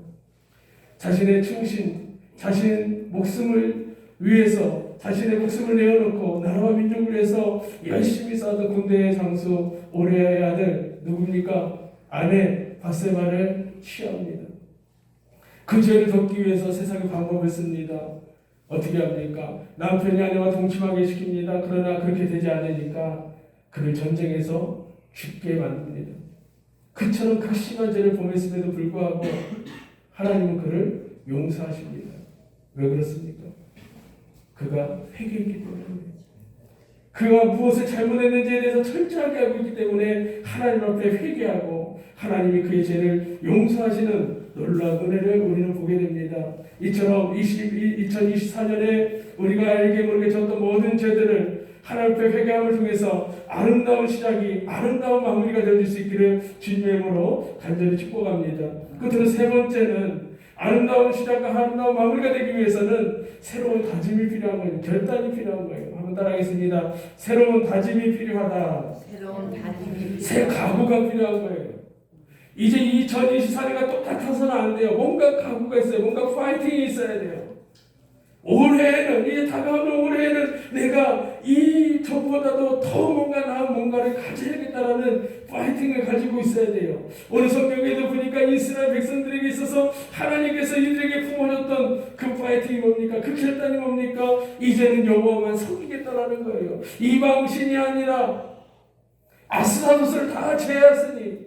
자신의 충신, 자신 목숨을 위해서 자신의 목숨을 내어놓고 나라와 민족을 위해서 열심히 싸웠던 군대의 장수 오레아의 아들 누굽니까? 아내 바세바를 취합니다. 그 죄를 덮기 위해서 세상의 방법을 씁니다. 어떻게 합니까? 남편이 아내와 동침하게 시킵니다. 그러나 그렇게 되지 않으니까 그를 전쟁에서 죽게 만듭니다. 그처럼 극심한 죄를 범했음에도 불구하고 하나님은 그를 용서하십니다. 왜 그렇습니까? 그가 회개했기 때문입니다. 그가 무엇을 잘못했는지에 대해서 철저하게 알고 있기 때문에 하나님 앞에 회개하고 하나님이 그의 죄를 용서하시는 놀라운 은혜를 우리는 보게 됩니다. 이처럼 2024년에 우리가 알게 모르게 졌던 모든 죄들을 하나님 앞에 회개함을 통해서 아름다운 시작이 아름다운 마무리가 되어질 수 있기를 주님의 이름으로 간절히 축복합니다. 끝으로 세 번째는 아름다운 시작과 아름다운 마무리가 되기 위해서는 새로운 다짐이 필요한 거예요. 결단이 필요한 거예요. 한번 따라하겠습니다. 새로운 다짐이 필요하다. 새로운 다짐이 새 각오가 필요한 거예요. 이제 2024년과 똑같아서는 안 돼요. 뭔가 각오가 있어요. 뭔가 파이팅이 있어야 돼요. 올해에는 이제 다가오는 올해에는 내가 이 전보다도 더 뭔가 나은 뭔가를 가져야겠다라는 파이팅을 가지고 있어야 돼요. 오늘 성경에도 보니까 이스라엘 백성들에게 있어서 하나님께서 이들에게 품어줬던 그 파이팅이 뭡니까? 그 결단이 뭡니까? 이제는 여호와만 섬기겠다라는 거예요. 이방신이 아니라 아스타로스를 다 제하였으니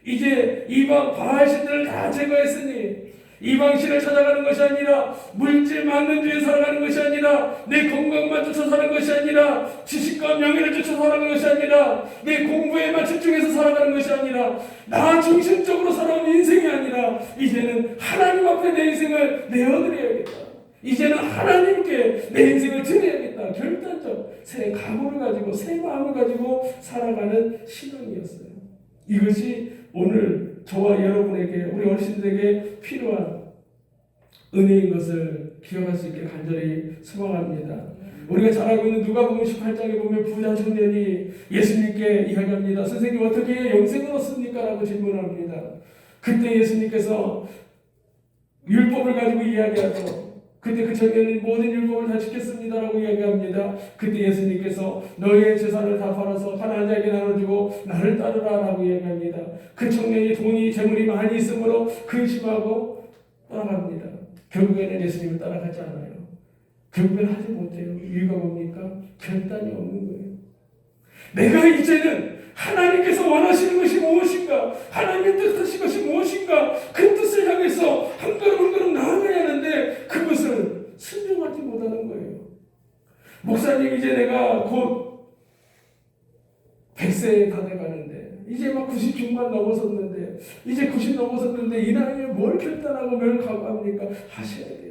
이제 이방 바알신들을 다 제거했으니 이방신을 찾아가는 것이 아니라 물질 많는 주에 살아가는 것이 아니라 내 건강만 쫓아 사는 것이 아니라 지식과 명예를 쫓아 살아가는 것이 아니라 내 공부에만 집중해서 살아가는 것이 아니라 나 중심적으로 살아가는 인생이 아니라 이제는 하나님 앞에 내 인생을 내어드려야겠다. 이제는 하나님께 내 인생을 드려야겠다. 결단적 새 각오를 가지고 새 마음을 가지고 살아가는 신앙이었어요. 이것이 오늘 저와 여러분에게 우리 어르신들에게 필요한 은혜인 것을 기억할 수 있게 간절히 소망합니다. 우리가 잘 알고 있는 누가복음 18장에 보면 부자 청년이 예수님께 이야기합니다. 선생님 어떻게 영생을 얻습니까? 라고 질문합니다. 그때 예수님께서 율법을 가지고 이야기하죠. 그때 그 청년이 모든 율법을 다 지켰습니다라고 이야기합니다. 그때 예수님께서 너희의 재산을 다 팔아서 가난한 자에게 나눠주고 나를 따르라라고 이야기합니다. 그 청년이 돈이 재물이 많이 있으므로 근심하고 떠나갑니다. 결국에는 예수님을 따라가지 않아요. 결국에는 하지 못해요. 이유가 뭡니까? 결단이 없는 거예요. 내가 이제는 하나님께서 원하시는 것이 무엇인가? 하나님의 뜻하신 것이 무엇인가? 그 뜻을 향해서 한 걸음 한 걸음 나아가야 하는데 그것을 순종하지 못하는 거예요. 목사님 이제 내가 곧 100세에 다 돼가는데 이제 막 90 중반 넘어섰는데 이제 90 넘어섰는데 이 나이에 뭘 결단하고 뭘 각오합니까? 하셔야 돼요.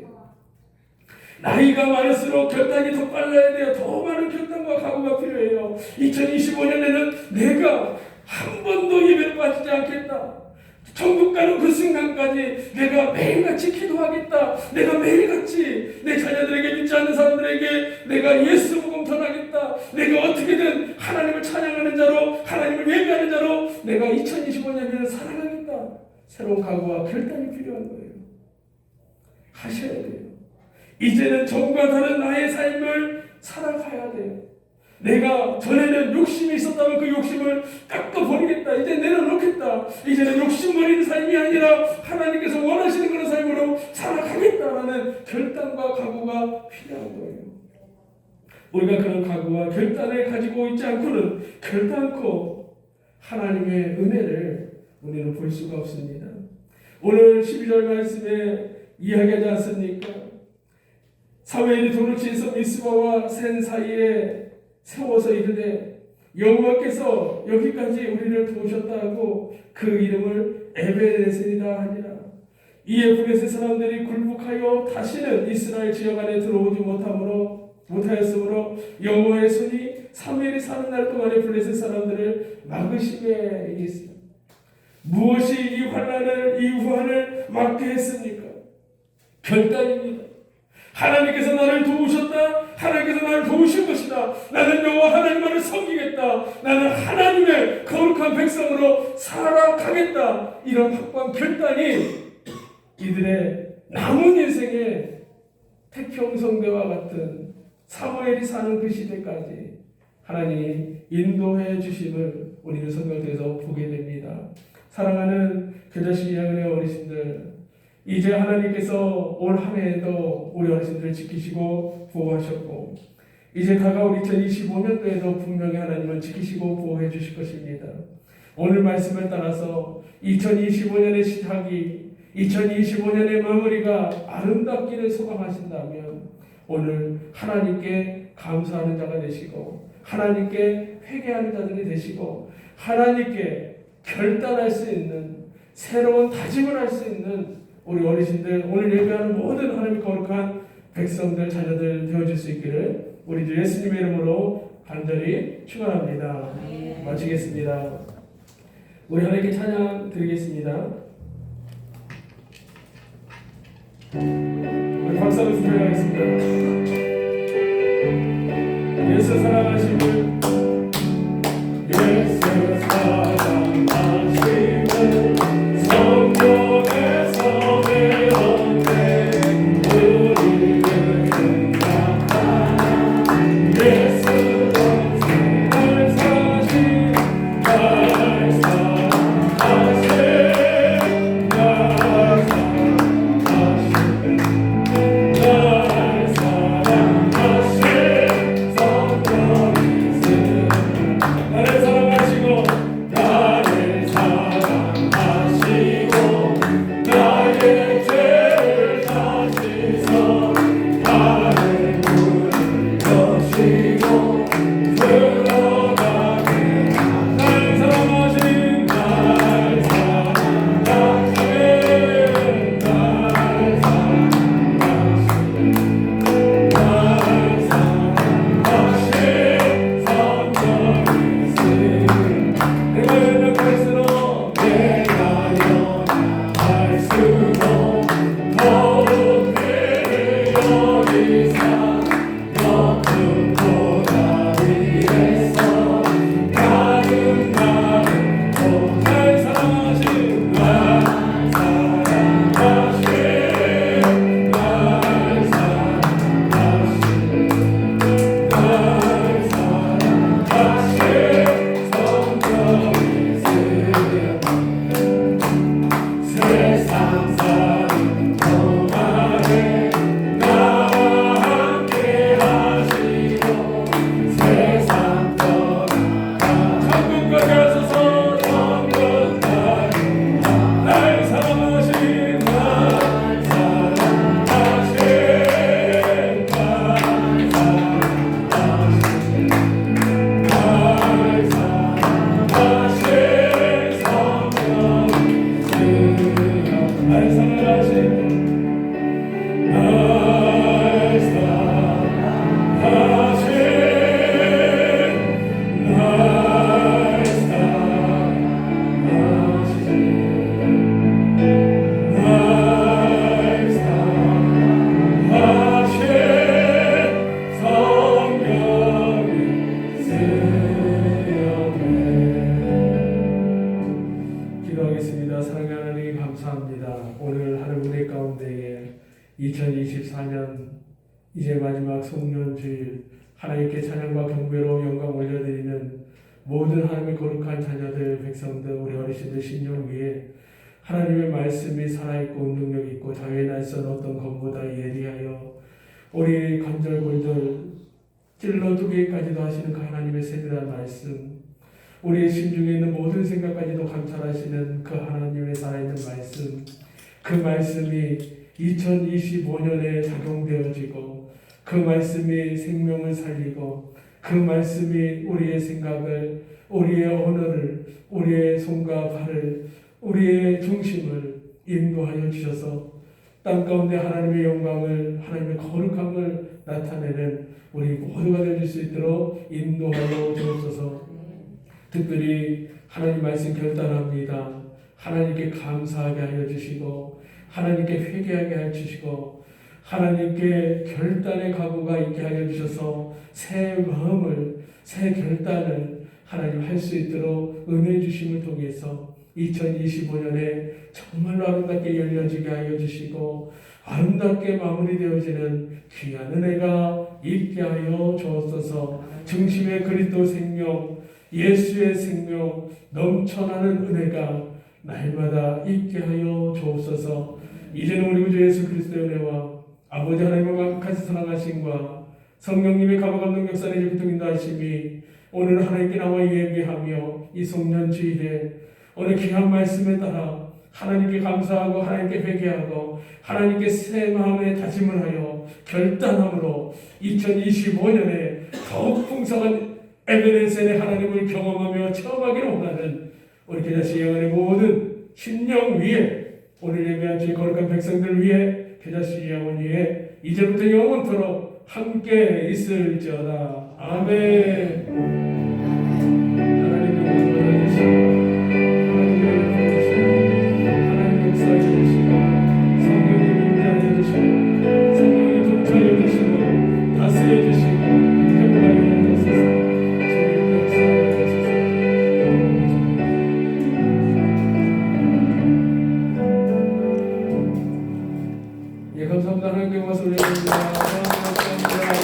나이가 많을수록 결단이 더 빨라야 돼요. 더 많은 결단과 각오가 필요해요. 2025년에는 내가 한 번도 예배를 빠지지 않겠다. 천국 가는 그 순간까지 내가 매일같이 기도하겠다. 내가 매일같이 내 자녀들에게, 믿지 않는 사람들에게 내가 예수 복음 전하겠다. 내가 어떻게든 하나님을 찬양하는 자로, 하나님을 예배하는 자로 내가 2025년을 살아가겠다. 새로운 각오와 결단이 필요한 거예요. 하셔야 돼요. 이제는 전과 다른 나의 삶을 살아가야 돼요. 내가 전에는 욕심이 있었다면 그 욕심을 깎아버리겠다. 이제 내려놓겠다. 이제는 욕심버리는 삶이 아니라 하나님께서 원하시는 그런 삶으로 살아가겠다라는 결단과 각오가 필요한 거예요. 우리가 그런 각오와 결단을 가지고 있지 않고는 결단코 하나님의 은혜를 우리는 볼 수가 없습니다. 오늘 12절 말씀에 이야기하지 않습니까? 사무엘이 돌을 치에서 미스바와 센 사이에 세워서 이르되 여호와께서 여기까지 우리를 도우셨다고 그 이름을 에베네셀이라 하니라. 이에 블레셋 사람들이 굴복하여 다시는 이스라엘 지역 안에 들어오지 못하였으므로 여호와의 손이 사무엘이 사는 날 동안에 블레셋 사람들을 막으심에 있으라. 무엇이 이 환난을 막게 했습니까? 결단입니다. 하나님께서 나를 도우셨다. 하나님께서 나를 도우실 것이다. 나는 여호와 하나님만을 섬기겠다. 나는 하나님의 거룩한 백성으로 살아가겠다. 이런 확고한 결단이 이들의 남은 인생의 태평성대와 같은 사무엘이 사는 그 시대까지 하나님이 인도해 주심을 우리는 성경을 통해서 보게 됩니다. 사랑하는 교자식 양의 어르신들, 이제 하나님께서 올 한 해에도 우리 어르신들을 지키시고 보호하셨고 이제 다가올 2025년도에도 분명히 하나님은 지키시고 보호해 주실 것입니다. 오늘 말씀을 따라서 2025년의 시작이 2025년의 마무리가 아름답기를 소망하신다면 오늘 하나님께 감사하는 자가 되시고 하나님께 회개하는 자들이 되시고 하나님께 결단할 수 있는 새로운 다짐을 할 수 있는 우리 어르신들, 오늘 예배하는 모든 하나님의 거룩한 백성들, 자녀들 되어줄 수 있기를 우리 주 예수님의 이름으로 간절히 축원합니다. 마치겠습니다. 우리 하나님께 찬양 드리겠습니다. 우리 박수 한번 드려야겠습니다. 예수 사랑하심을, 예수 사랑하심을 성령에서 감사합니다. 오늘 하루 은혜 가운데에 2024년 이제 마지막 송년주일 하나님께 찬양과 경배로 영광 올려드리는 모든 하나님의 거룩한 자녀들, 백성들, 우리 어르신들 심령 위에 하나님의 말씀이 살아있고 운동력 있고 자유의 날선 어떤 것보다 예리하여 우리 관절골절 찔러두기까지도 하시는 그 하나님의 세밀한 말씀, 우리의 심중에 있는 모든 생각까지도 감찰하시는 그 하나님의 살아있는 말씀, 그 말씀이 2025년에 작용되어지고 그 말씀이 생명을 살리고 그 말씀이 우리의 생각을, 우리의 언어를, 우리의 손과 발을, 우리의 중심을 인도하여 주셔서 땅 가운데 하나님의 영광을, 하나님의 거룩함을 나타내는 우리 모두가 될 수 있도록 인도하여 주옵소서. 특별히 하나님 말씀 결단합니다. 하나님께 감사하게 하여 주시고 하나님께 회개하게 하여 주시고 하나님께 결단의 각오가 있게 하여 주셔서 새 마음을, 새 결단을 하나님 할 수 있도록 은혜 주심을 통해서 2025년에 정말로 아름답게 열려지게 하여 주시고 아름답게 마무리되어지는 귀한 은혜가 있게 하여 주옵소서. 중심의 그리스도 생명, 예수의 생명, 넘쳐나는 은혜가 날마다 있게 하여 주옵소서. 이제는 우리 구주 예수 그리스도의 은혜와 아버지 하나님의 완벽하신 사랑하심과 성령님의 감화감동 역사의 교통 인도하심이 오늘 하나님께 나와 예배하며 이 송년주일에 오늘 귀한 말씀에 따라 하나님께 감사하고 하나님께 회개하고 하나님께 새 마음의 다짐을 하여 결단함으로 2025년에 더욱 풍성한 에베네셀의 하나님을 경험하며 체험하기를 원하는 우리 교자씨 영혼의 모든 심령 위에 오늘 예배한 주의 거룩한 백성들 위해 교자씨 영혼 위에 이제부터 영원토록 함께 있을지어다. 아멘. 하나님 영광 받아주시고 하나님 영광 받아주시고 하나님 역사해 주시고 성령님 임재하여 주시고 성령님 통치하여 주시고 다스려 주시고 행복하여 주소서. 감사합니다. 하나님께 말씀 올려드립니다. 감사합니다.